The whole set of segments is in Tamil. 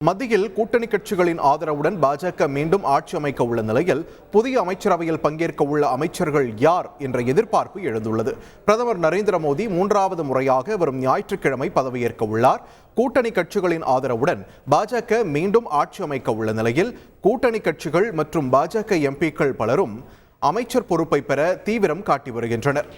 மத்தியில் கூட்டணி கட்சிகளின் ஆதரவுடன் பாஜக மீண்டும் ஆட்சி அமைக்க உள்ள நிலையில் புதிய அமைச்சரவையில் பங்கேற்க உள்ள அமைச்சர்கள் யார் என்ற எதிர்பார்ப்பு எழுந்துள்ளது. பிரதமர் நரேந்திர மோடி 3வது முறையாக வரும் ஞாயிற்றுக்கிழமை பதவியேற்க உள்ளார். கூட்டணி கட்சிகளின் ஆதரவுடன் பாஜக மீண்டும் ஆட்சி அமைக்க உள்ள நிலையில் கூட்டணி கட்சிகள் மற்றும் பாஜக எம்பிக்கள் பலரும் அமைச்சர் பொறுப்பை பெற தீவிரம் காட்டி வருகின்றனர்.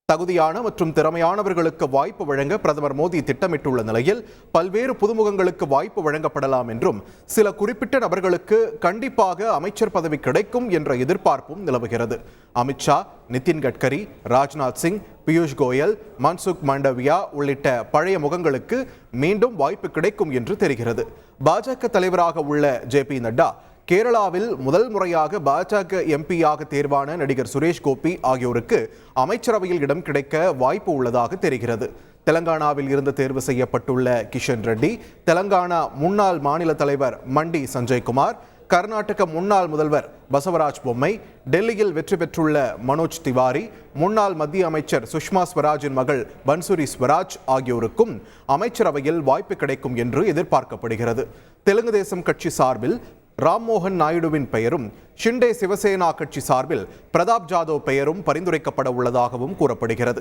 தகுதியான மற்றும் திறமையானவர்களுக்கு வாய்ப்பு வழங்க பிரதமர் மோடி திட்டமிட்டுள்ள நிலையில் பல்வேறு புதுமுகங்களுக்கு வாய்ப்பு வழங்கப்படலாம் என்றும் சில குறிப்பிட்ட நபர்களுக்கு கண்டிப்பாக அமைச்சர் பதவி கிடைக்கும் என்ற எதிர்பார்ப்பும் நிலவுகிறது. அமித்ஷா, நிதின் கட்கரி, ராஜ்நாத் சிங், பியூஷ் கோயல், மன்சுக் மாண்டவியா உள்ளிட்ட பழைய முகங்களுக்கு மீண்டும் வாய்ப்பு கிடைக்கும் என்று தெரிகிறது. பாஜக தலைவராக உள்ள ஜே.பி. நட்டா, கேரளாவில் முதல் முறையாக பாஜக எம்பியாக தேர்வான நடிகர் சுரேஷ் கோபி ஆகியோருக்கு அமைச்சரவையில் இடம் கிடைக்க வாய்ப்பு உள்ளதாக தெரிகிறது. தெலங்கானாவில் இருந்து தேர்வு செய்யப்பட்டுள்ள கிஷன் ரெட்டி, தெலங்கானா முன்னாள் மாநில தலைவர் மண்டி சஞ்சய்குமார், கர்நாடக முன்னாள் முதல்வர் பசவராஜ் பொம்மை, டெல்லியில் வெற்றி பெற்றுள்ள மனோஜ் திவாரி, முன்னாள் மத்திய அமைச்சர் சுஷ்மா ஸ்வராஜின் மகள் பன்சுரி ஸ்வராஜ் ஆகியோருக்கும் அமைச்சரவையில் வாய்ப்பு கிடைக்கும் என்று எதிர்பார்க்கப்படுகிறது. தெலுங்கு தேசம் கட்சி சார்பில் ராம்மோகன் நாயுடுவின் பெயரும், ஷிண்டே சிவசேனா கட்சி சார்பில் பிரதாப் ஜாதவ் பெயரும் பரிந்துரைக்கப்பட உள்ளதாகவும் கூறப்படுகிறது.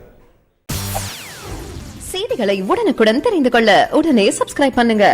செய்திகளை உடனுக்குடன் தெரிந்து கொள்ள உடனே சப்ஸ்கிரைப் பண்ணுங்க.